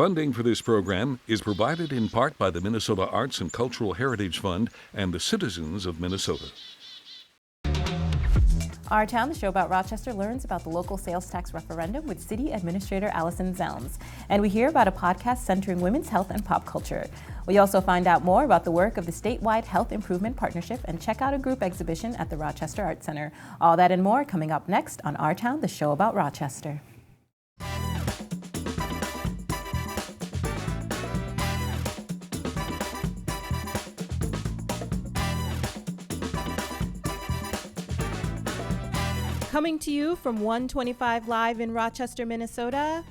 Funding for this program is provided in part by the Minnesota Arts and Cultural Heritage Fund and the citizens of Minnesota. Our Town, the show about Rochester, learns about the local sales tax referendum with City Administrator Alison Zelms. And we hear about a podcast centering women's health and pop culture. We also find out more about the work of the statewide Health Improvement Partnership and check out a group exhibition at the Rochester Art Center. All that and more coming up next on Our Town, the show about Rochester. Coming to you from 125 Live in Rochester, Minnesota,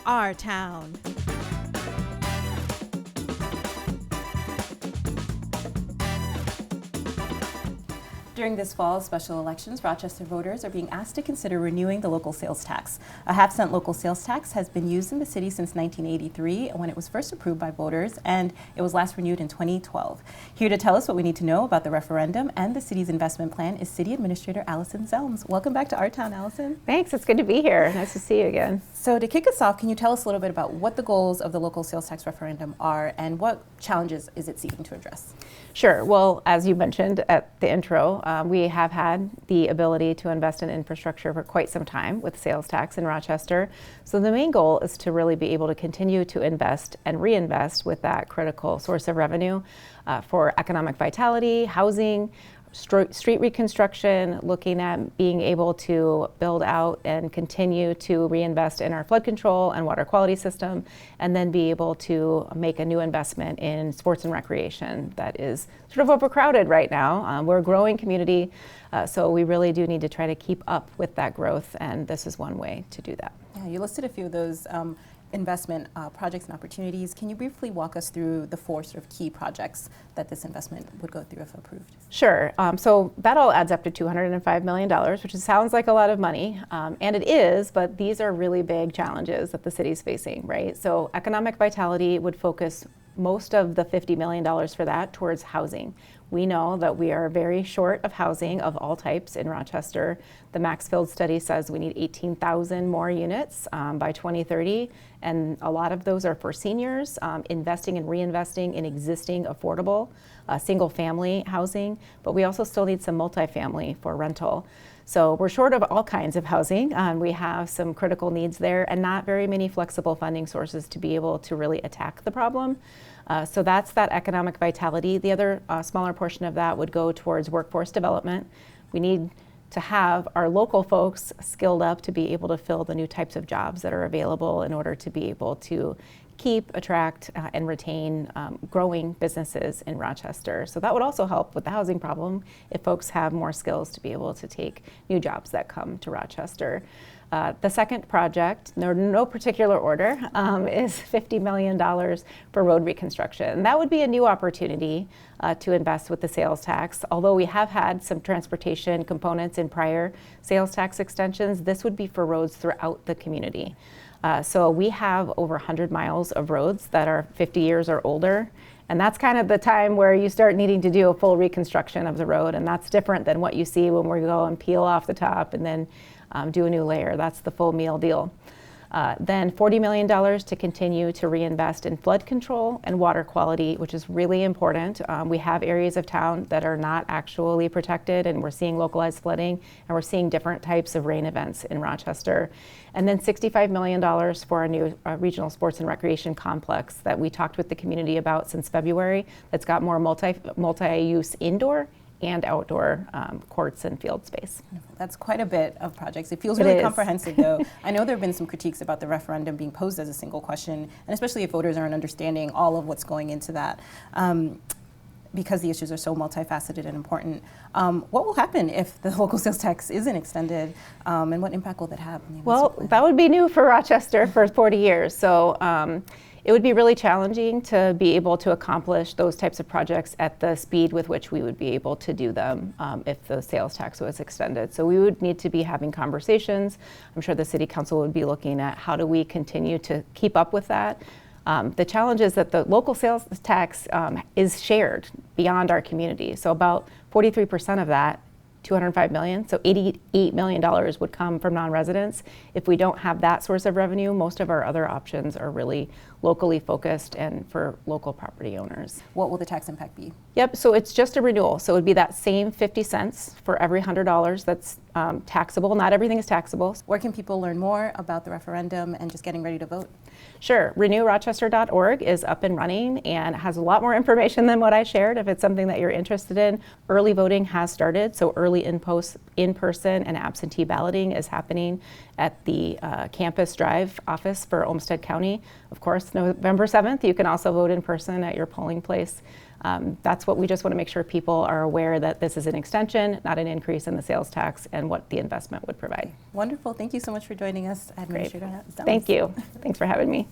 Our Town. During this fall's special elections, Rochester voters are being asked to consider renewing the local sales tax. A half-cent local sales tax has been used in the city since 1983 when it was first approved by voters, and it was last renewed in 2012. Here to tell us what we need to know about the referendum and the city's investment plan is City Administrator Alison Zelms. Welcome back to Our Town, Alison. Thanks, it's good to be here. Nice to see you again. So to kick us off, can you tell us a little bit about what the goals of the local sales tax referendum are and what challenges is it seeking to address? Sure. Well, as you mentioned at the intro, we have had the ability to invest in infrastructure for quite some time with sales tax in Rochester. So the main goal is to really be able to continue to invest and reinvest with that critical source of revenue for economic vitality, housing, street reconstruction, looking at being able to build out and continue to reinvest in our flood control and water quality system, and then be able to make a new investment in sports and recreation that is sort of overcrowded right now. We're a growing community, so we really do need to try to keep up with that growth, and this is one way to do that. Yeah, you listed a few of those investment projects and opportunities. Can you briefly walk us through the four sort of key projects that this investment would go through if approved? Sure. So that all adds up to $205 million, which sounds like a lot of money, and it is, but these are really big challenges that the city's facing, right? So economic vitality would focus most of the $50 million for that towards housing. We know that we are very short of housing of all types in Rochester. The Maxfield study says we need 18,000 more units by 2030, and a lot of those are for seniors, investing and reinvesting in existing affordable single-family housing, but we also still need some multifamily for rental. So we're short of all kinds of housing. We have some critical needs there and not very many flexible funding sources to be able to really attack the problem. So that's that economic vitality. The other smaller portion of that would go towards workforce development. We need to have our local folks skilled up to be able to fill the new types of jobs that are available in order to be able to keep, attract, and retain growing businesses in Rochester. So that would also help with the housing problem if folks have more skills to be able to take new jobs that come to Rochester. The second project, no particular order, is $50 million for road reconstruction. That would be a new opportunity to invest with the sales tax. Although we have had some transportation components in prior sales tax extensions, this would be for roads throughout the community. So we have over 100 miles of roads that are 50 years or older. And that's kind of the time where you start needing to do a full reconstruction of the road. And that's different than what you see when we go and peel off the top and then do a new layer. That's the full meal deal. Then $40 million to continue to reinvest in flood control and water quality, which is really important. We have areas of town that are not actually protected, and we're seeing localized flooding, and we're seeing different types of rain events in Rochester. And then $65 million for a new regional sports and recreation complex that we talked with the community about since February, that's got more multi-use indoor and outdoor courts and field space. That's quite a bit of projects. It feels really comprehensive, though. I know there have been some critiques about the referendum being posed as a single question, and especially if voters aren't understanding all of what's going into that, because the issues are so multifaceted and important. What will happen if the local sales tax isn't extended, and what impact will that have? Well, that would be new for Rochester for 40 years. So it would be really challenging to be able to accomplish those types of projects at the speed with which we would be able to do them if the sales tax was extended. So we would need to be having conversations. I'm sure the City Council would be looking at how do we continue to keep up with that. The challenge is that the local sales tax is shared beyond our community. So about 43% of that $205 million, so $88 million would come from non-residents. If we don't have that source of revenue, most of our other options are really locally focused and for local property owners. What will the tax impact be? Yep, so it's just a renewal. So it would be that same 50 cents for every $100 that's taxable. Not everything is taxable. Where can people learn more about the referendum and just getting ready to vote? Sure, renewrochester.org is up and running and has a lot more information than what I shared if it's something that you're interested in. Early voting has started, so early in-person and absentee balloting is happening at the Campus Drive office for Olmsted County. Of course, November 7th, you can also vote in person at your polling place. That's what we just want to make sure people are aware that this is an extension, not an increase in the sales tax, and what the investment would provide. Wonderful. Thank you so much for joining us, Administrator Zelms. Thank you. Thanks for having me.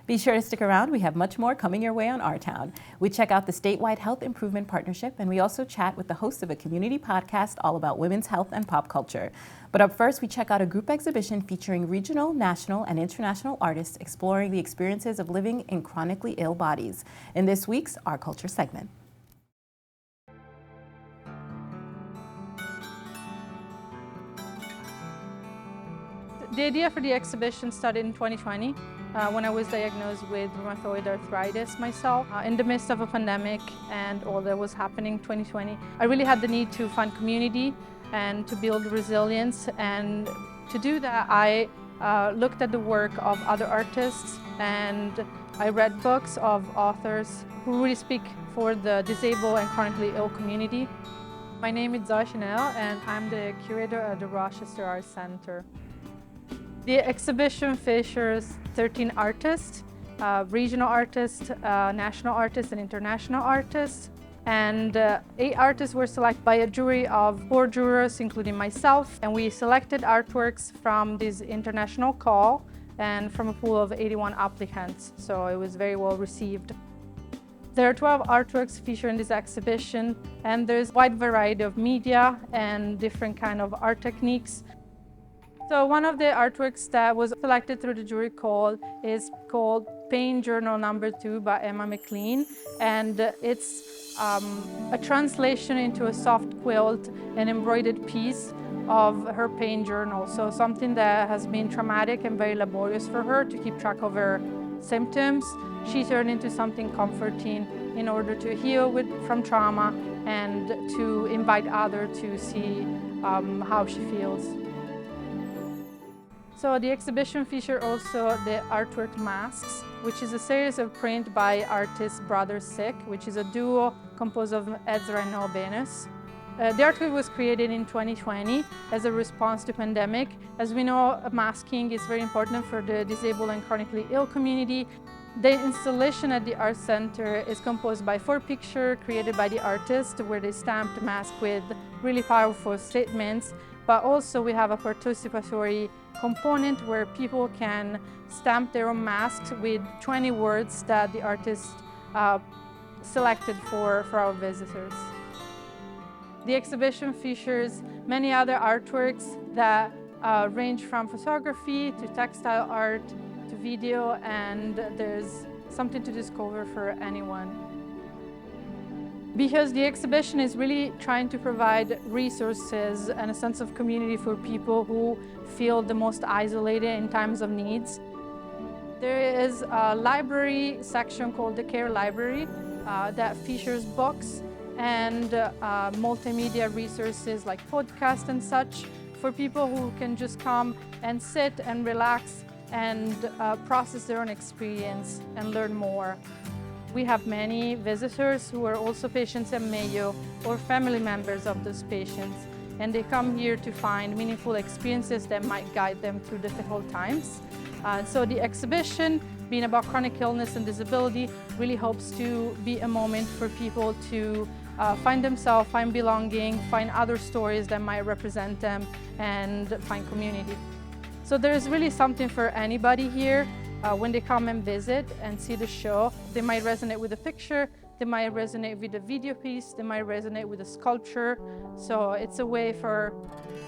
Be sure to stick around. We have much more coming your way on Our Town. We check out the statewide health improvement partnership, and we also chat with the host of a community podcast all about women's health and pop culture. But up first, we check out a group exhibition featuring regional, national, and international artists exploring the experiences of living in chronically ill bodies in this week's Our Culture segment. The idea for the exhibition started in 2020 when I was diagnosed with rheumatoid arthritis myself. In the midst of a pandemic and all that was happening in 2020, I really had the need to find community and to build resilience. And to do that, I looked at the work of other artists and I read books of authors who really speak for the disabled and chronically ill community. My name is Chanel and I'm the curator at the Rochester Art Center. The exhibition features 13 artists, regional artists, national artists, and international artists. And 8 artists were selected by a jury of 4 jurors, including myself. And we selected artworks from this international call and from a pool of 81 applicants. So it was very well received. There are 12 artworks featured in this exhibition, and there's a wide variety of media and different kind of art techniques. So one of the artworks that was selected through the jury call is called Pain Journal Number 2 by Emma McLean. And it's a translation into a soft quilt, an embroidered piece of her pain journal. So something that has been traumatic and very laborious for her to keep track of her symptoms. She turned into something comforting in order to heal from trauma and to invite others to see how she feels. So the exhibition features also the artwork Masks, which is a series of prints by artist Brothers Sick, which is a duo composed of Ezra and Noah. The artwork was created in 2020 as a response to pandemic. As we know, masking is very important for the disabled and chronically ill community. The installation at the Art Center is composed by 4 pictures created by the artist, where they stamped masks with really powerful statements. But also we have a participatory component where people can stamp their own masks with 20 words that the artist selected for our visitors. The exhibition features many other artworks that range from photography to textile art to video, and there's something to discover for anyone. Because the exhibition is really trying to provide resources and a sense of community for people who feel the most isolated in times of needs. There is a library section called the Care Library that features books and multimedia resources like podcasts and such for people who can just come and sit and relax and process their own experience and learn more. We have many visitors who are also patients at Mayo or family members of those patients, and they come here to find meaningful experiences that might guide them through difficult times. So the exhibition, being about chronic illness and disability, really hopes to be a moment for people to find themselves, find belonging, find other stories that might represent them, and find community. So there's really something for anybody here. When they come and visit and see the show, they might resonate with the picture, they might resonate with a video piece, they might resonate with a sculpture. So it's a way for,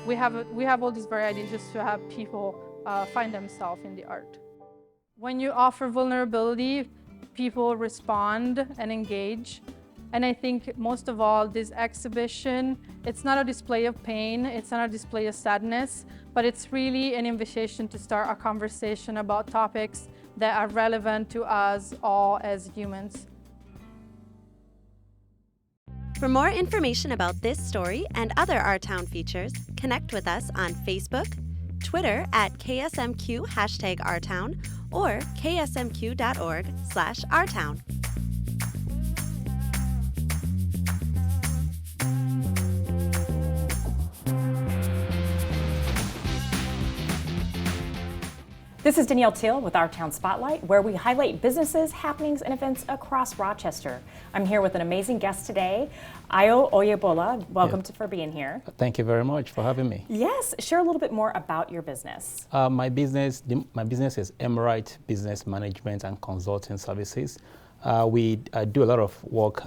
we have all these varieties just to have people find themselves in the art. When you offer vulnerability, people respond and engage. And I think most of all, this exhibition, it's not a display of pain, it's not a display of sadness, but it's really an invitation to start a conversation about topics that are relevant to us all as humans. For more information about this story and other Our Town features, connect with us on Facebook, Twitter at KSMQ #OurTown, or ksmq.org/ourtown. This is Danielle Teal with Our Town Spotlight, where we highlight businesses, happenings, and events across Rochester. I'm here with an amazing guest today, Ayodeji Oyebola. Welcome for being here. Thank you very much for having me. Yes, share a little bit more about your business. My business is Emerite Business Management and Consulting Services. We do a lot of work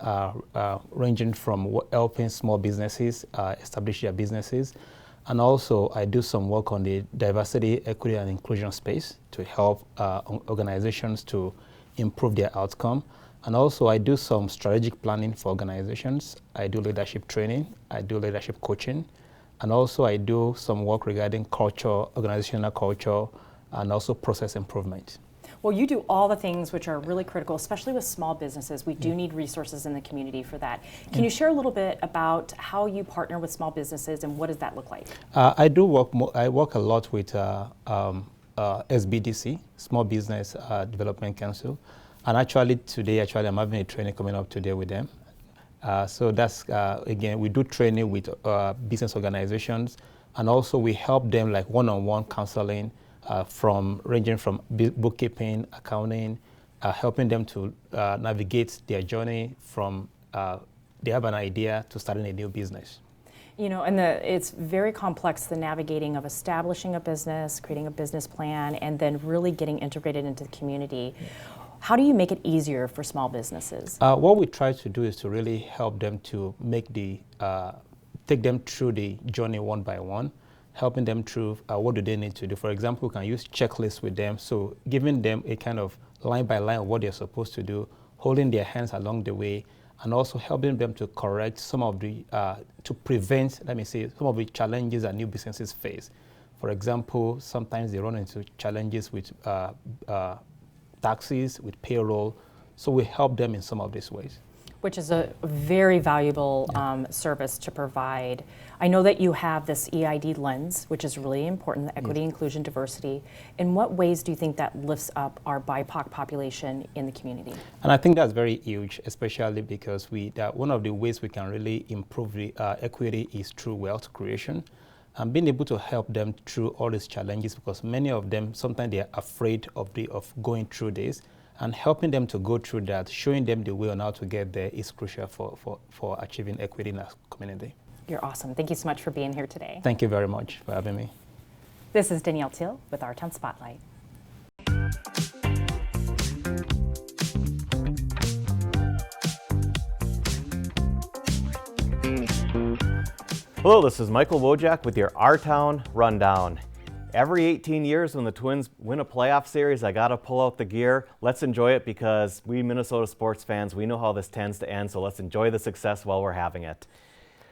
ranging from helping small businesses establish their businesses. And also, I do some work on the diversity, equity, and inclusion space to help organizations to improve their outcome. And also, I do some strategic planning for organizations. I do leadership training. I do leadership coaching. And also, I do some work regarding culture, organizational culture, and also process improvement. Well, you do all the things which are really critical, especially with small businesses. We do need resources in the community for that. Can you share a little bit about how you partner with small businesses and what does that look like? I do work. I work a lot with SBDC, Small Business Development Council, and actually today, I'm having a training coming up today with them. So that's again, we do training with business organizations, and also we help them like one-on-one counseling. Ranging from bookkeeping, accounting, helping them to navigate their journey from they have an idea to starting a new business. You know, and it's very complex, the navigating of establishing a business, creating a business plan, and then really getting integrated into the community. How do you make it easier for small businesses? What we try to do is to really help them to take them through the journey one by one, helping them through what do they need to do. For example, we can use checklists with them, so giving them a kind of line by line of what they're supposed to do, holding their hands along the way, and also helping them to correct some of the, to prevent, let me say, some of the challenges that new businesses face. For example, sometimes they run into challenges with taxes, with payroll, so we help them in some of these ways. Which is a very valuable service to provide. I know that you have this EID lens, which is really important, the equity, inclusion, diversity. In what ways do you think that lifts up our BIPOC population in the community? And I think that's very huge, especially because one of the ways we can really improve the equity is through wealth creation. And being able to help them through all these challenges, because many of them, sometimes they are afraid of going through this. And helping them to go through that, showing them the way on how to get there is crucial for achieving equity in our community. You're awesome. Thank you so much for being here today. Thank you very much for having me. This is Danielle Teal with Our Town Spotlight. Hello, this is Michael Wojcik with your Our Town Rundown. Every 18 years when the Twins win a playoff series, I gotta pull out the gear. Let's enjoy it because we Minnesota sports fans, we know how this tends to end, so let's enjoy the success while we're having it.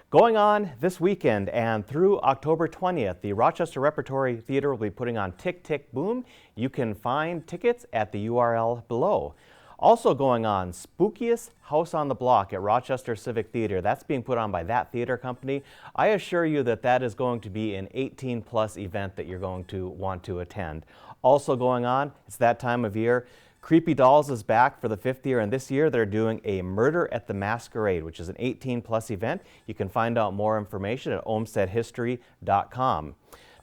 Going on this weekend and through October 20th, the Rochester Repertory Theater will be putting on Tick, Tick, Boom. You can find tickets at the URL below. Also going on, Spookiest House on the Block at Rochester Civic Theater. That's being put on by That Theater Company. I assure you that that is going to be an 18+ event that you're going to want to attend. Also going on, it's that time of year, Creepy Dolls is back for the 5th year, and this year they're doing a Murder at the Masquerade, which is an 18+ event. You can find out more information at olmstedhistory.com.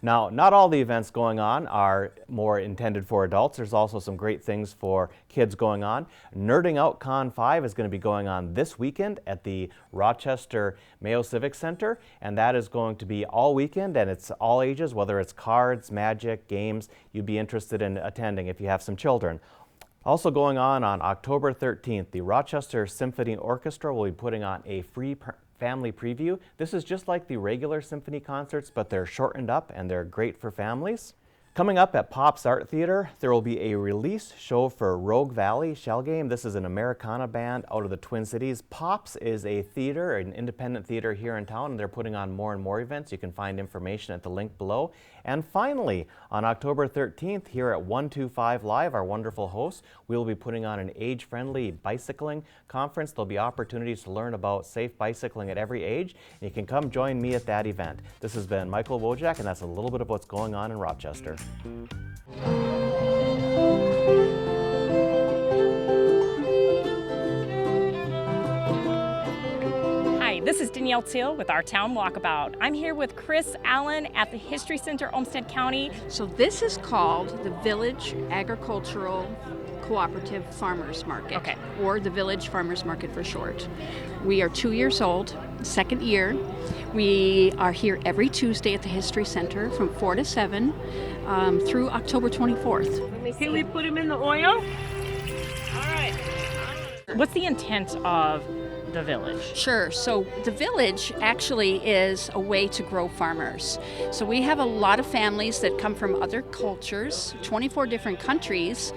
Now, not all the events going on are more intended for adults. There's also some great things for kids going on. Nerding Out Con 5 is going to be going on this weekend at the Rochester Mayo Civic Center, and that is going to be all weekend, and it's all ages, whether it's cards, magic, games. You'd be interested in attending if you have some children. Also going on October 13th, the Rochester Symphony Orchestra will be putting on a free family preview. This is just like the regular symphony concerts, but they're shortened up and they're great for families. Coming up at Pop's Art Theater, there will be a release show for Rogue Valley Shell Game. This is an Americana band out of the Twin Cities. Pop's is a theater, an independent theater here in town, and they're putting on more and more events. You can find information at the link below. And finally, on October 13th, here at 125 Live, our wonderful hosts, we will be putting on an age-friendly bicycling conference. There'll be opportunities to learn about safe bicycling at every age, and you can come join me at that event. This has been Michael Wojcik, and that's a little bit of what's going on in Rochester. Hi, this is Danielle Teal with Our Town Walkabout. I'm here with Chris Allen at the History Center, Olmsted County. So this is called the Village Agricultural Cooperative Farmers Market, or the Village Farmers Market for short. We are 2 years old, second year. We are here every Tuesday at the History Center from 4 to 7 through October 24th. Can we put him in the oil? All right. What's the intent of the village? Sure. So the village actually is a way to grow farmers. So we have a lot of families that come from other cultures, 24 different countries,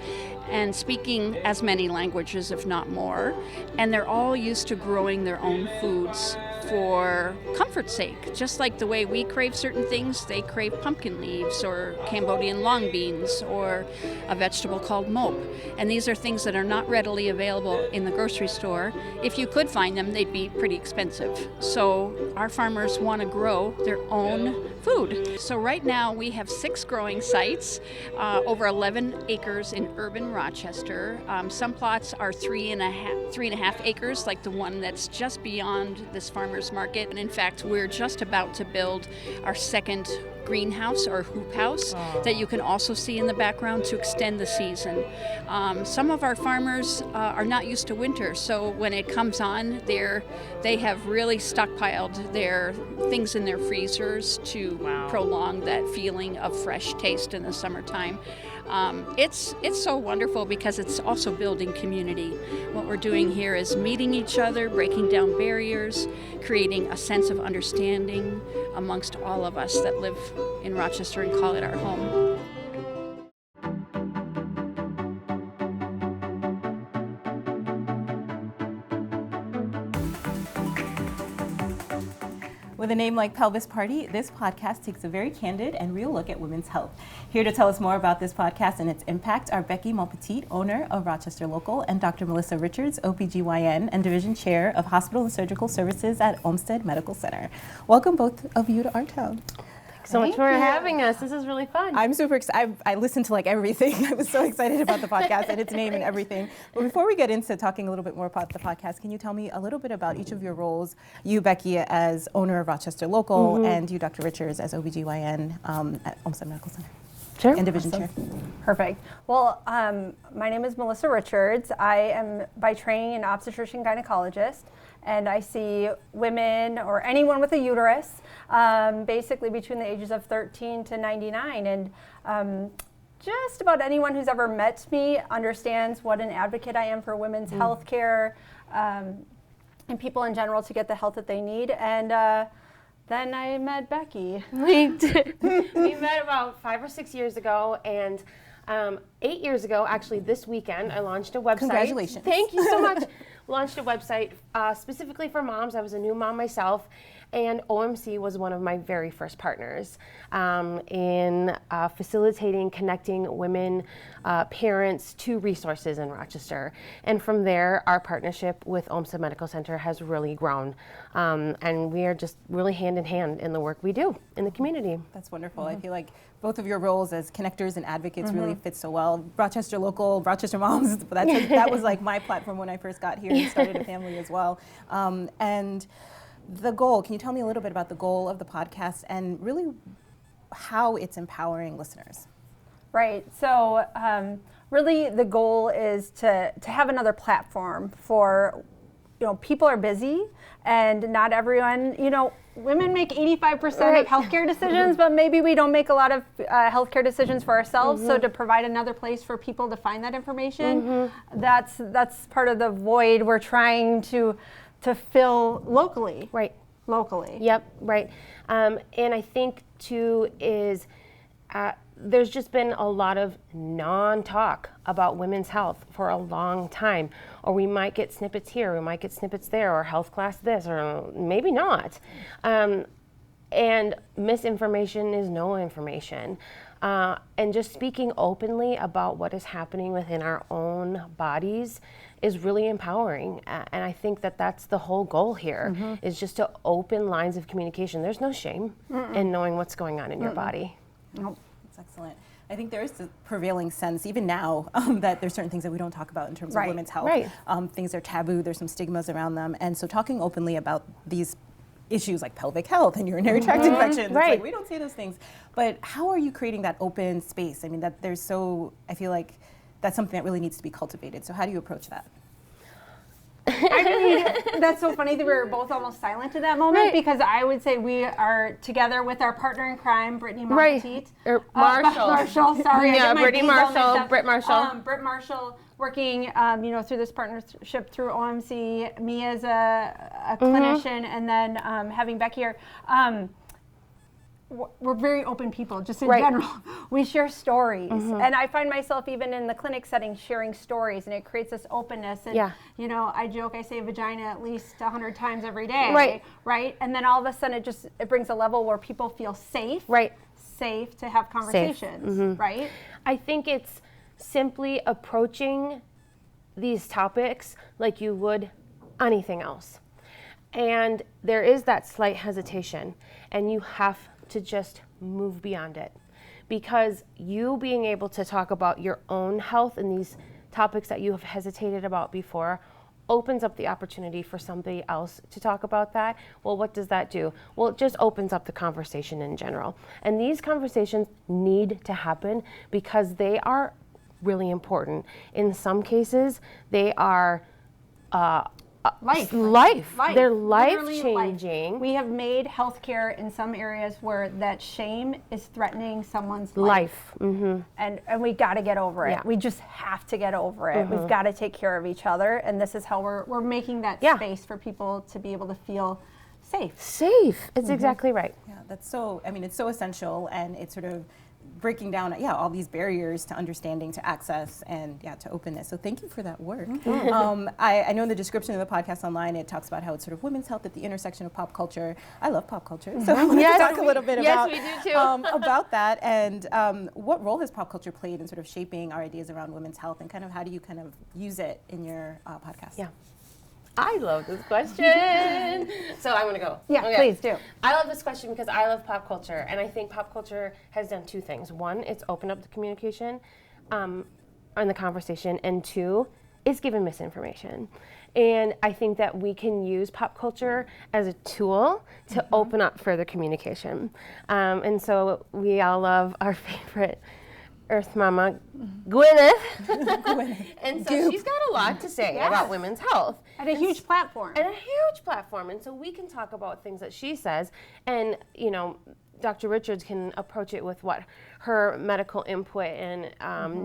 and speaking as many languages, if not more. And they're all used to growing their own foods for comfort's sake. Just like the way we crave certain things, they crave pumpkin leaves or Cambodian long beans or a vegetable called mope. And these are things that are not readily available in the grocery store. If you could find them, they'd be pretty expensive. So our farmers want to grow their own food. So right now we have 6 growing sites, over 11 acres in urban Rochester. Some plots are 3.5 acres, like the one that's just beyond this farmer's market. And in fact, we're just about to build our second greenhouse or hoop house that you can also see in the background to extend the season. Some of our farmers are not used to winter, so when it comes on, they have really stockpiled their things in their freezers to prolong that feeling of fresh taste in the summertime. It's so wonderful because it's also building community. What we're doing here is meeting each other, breaking down barriers, creating a sense of understanding amongst all of us that live in Rochester and call it our home. With a name like Pelvis Party, this podcast takes a very candid and real look at women's health. Here to tell us more about this podcast and its impact are Becky Montpetit, owner of Rochester Local, and Dr. Melissa Richards, OBGYN and Division Chair of Hospital and Surgical Services at Olmsted Medical Center. Welcome both of you to our town. So much for having us. This is really fun. I'm super excited. I listened to like everything. I was so excited about the podcast and its name and everything. But before we get into talking a little bit more about the podcast, can you tell me a little bit about each of your roles? You, Becky, as owner of Rochester Local, and you, Dr. Richards, as OBGYN at Olmsted Medical Center. Sure. And Division Chair. Perfect. Well, my name is Melissa Richards. I am by training an obstetrician gynecologist, and I see women or anyone with a uterus basically between the ages of 13 to 99. And just about anyone who's ever met me understands what an advocate I am for women's health care and people in general to get the health that they need. And then I met Becky. We met about 5 or 6 years ago, and 8 years ago, actually this weekend, I launched a website. Congratulations. Thank you so much. Launched a website specifically for moms. I was a new mom myself, and OMC was one of my very first partners in facilitating, connecting women, parents to resources in Rochester. And from there, our partnership with Olmsted Medical Center has really grown. And we are just really hand in hand in the work we do in the community. That's wonderful. I feel like both of your roles as connectors and advocates really fit so well. Rochester Local, Rochester Moms, that was like my platform when I first got here and started a family as well. And the goal, can you tell me a little bit about the goal of the podcast and really how it's empowering listeners? Right. So really the goal is to have another platform for people are busy, and not everyone, women make 85% of healthcare decisions, but maybe we don't make a lot of healthcare decisions for ourselves. So to provide another place for people to find that information, that's part of the void we're trying to fill locally. Right. Locally. Yep, right. And I think too is there's just been a lot of non-talk about women's health for a long time. Or we might get snippets here, we might get snippets there, or health class this, or maybe not. And misinformation is no information. And just speaking openly about what is happening within our own bodies is really empowering. And I think that that's the whole goal here, is just to open lines of communication. There's no shame in knowing what's going on in your body. Nope. That's excellent. I think there is the prevailing sense, even now, that there's certain things that we don't talk about in terms of women's health. Right. Things are taboo, there's some stigmas around them. And so talking openly about these issues like pelvic health and urinary tract infections, it's like we don't say those things. But how are you creating that open space? I mean, I feel like that's something that really needs to be cultivated. So how do you approach that? That's so funny that we were both almost silent at that moment, because I would say we are together with our partner in crime, Becky Montpetit. Marshall, sorry. Yeah, Britt Marshall. Britt Marshall working, through this partnership through OMC, me as a clinician, and then having Becky here. We're very open people, just in general. We share stories. And I find myself even in the clinic setting sharing stories, and it creates this openness. And, I joke, I say vagina at least 100 times every day. Right? And then all of a sudden it brings a level where people feel safe. Safe to have conversations, right? I think it's simply approaching these topics like you would anything else. And there is that slight hesitation, and you have to just move beyond it, because you being able to talk about your own health and these topics that you have hesitated about before opens up the opportunity for somebody else to talk about that. Well, what does that do? Well, it just opens up the conversation in general. And these conversations need to happen because they are really important. In some cases, they are life. They're life-changing. Life. We have made healthcare in some areas where that shame is threatening someone's life. And we got to get over it. We just have to get over it. We've got to take care of each other, and this is how we're making that space for people to be able to feel safe. It's exactly right. Yeah, that's so, it's so essential, and it's sort of breaking down all these barriers to understanding, to access, and to openness. So thank you for that work. I know in the description of the podcast online it talks about how it's sort of women's health at the intersection of pop culture. I love pop culture, so I wanted to talk a little bit about that, and what role has pop culture played in sort of shaping our ideas around women's health, and kind of how do you kind of use it in your podcast? I love this question. So I want to go. Please do. I love this question because I love pop culture, and I think pop culture has done two things. One, it's opened up the communication and the conversation, and two, it's given misinformation. And I think that we can use pop culture as a tool to open up further communication. And so we all love our favorite Earth Mama, Gwyneth. And so she's got a lot to say about women's health. And a huge platform. And so we can talk about things that she says. And, Dr. Richards can approach it with what her medical input and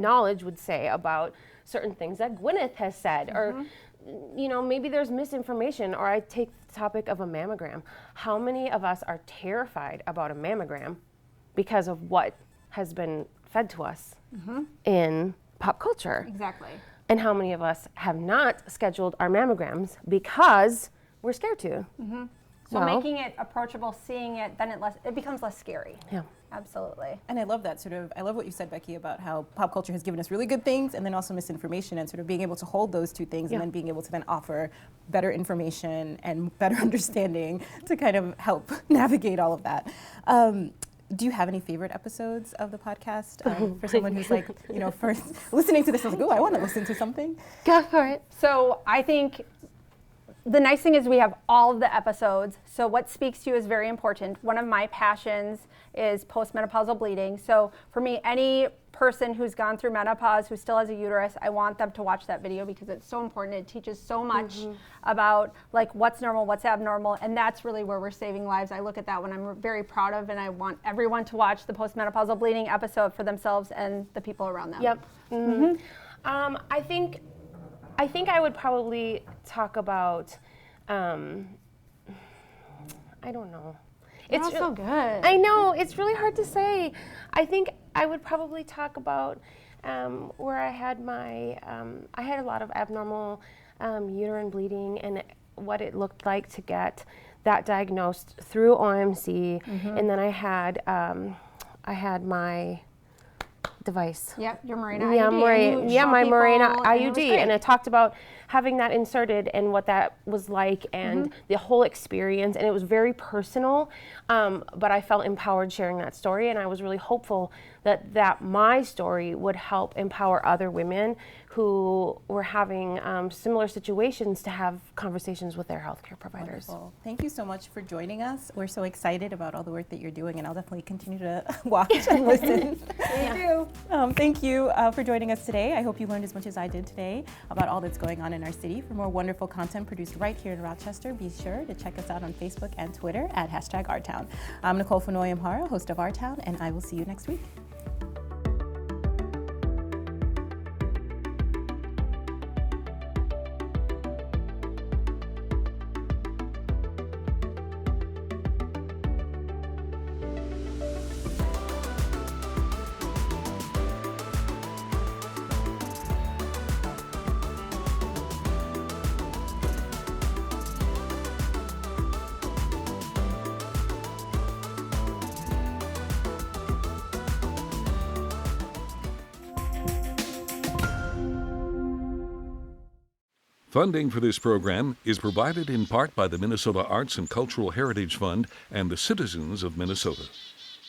knowledge would say about certain things that Gwyneth has said. Or, maybe there's misinformation. Or I take the topic of a mammogram. How many of us are terrified about a mammogram because of what has been fed to us in pop culture? Exactly. And how many of us have not scheduled our mammograms because we're scared to? So making it approachable, seeing it, then it becomes less scary. Yeah. Absolutely. And I love that I love what you said, Becky, about how pop culture has given us really good things and then also misinformation, and sort of being able to hold those two things and then being able to then offer better information and better understanding to kind of help navigate all of that. Do you have any favorite episodes of the podcast for someone who's like, first listening to this, I was like, oh, I want to listen to something? Go for it. So I think the nice thing is we have all of the episodes. So what speaks to you is very important. One of my passions is postmenopausal bleeding. So for me, any person who's gone through menopause who still has a uterus, I want them to watch that video because it's so important. It teaches so much about like what's normal, what's abnormal, and that's really where we're saving lives. I look at that when I'm very proud of, and I want everyone to watch the postmenopausal bleeding episode for themselves and the people around them. Yep. I think I would probably talk about, I don't know. It's so good. I know, it's really hard to say. I think I would probably talk about where I had my, I had a lot of abnormal uterine bleeding and what it looked like to get that diagnosed through OMC. And then I had my device. Yep, your Mirena IUD. My Mirena IUD. And I talked about having that inserted and what that was like and the whole experience. And it was very personal, but I felt empowered sharing that story. And I was really hopeful that my story would help empower other women who were having similar situations to have conversations with their healthcare providers. Wonderful. Thank you so much for joining us. We're so excited about all the work that you're doing, and I'll definitely continue to watch and listen. Thank you. Thank you for joining us today. I hope you learned as much as I did today about all that's going on in our city. For more wonderful content produced right here in Rochester, be sure to check us out on Facebook and Twitter at #OurTown. I'm Nicole Fenoy-Amhara, host of Our Town, and I will see you next week. Funding for this program is provided in part by the Minnesota Arts and Cultural Heritage Fund and the citizens of Minnesota.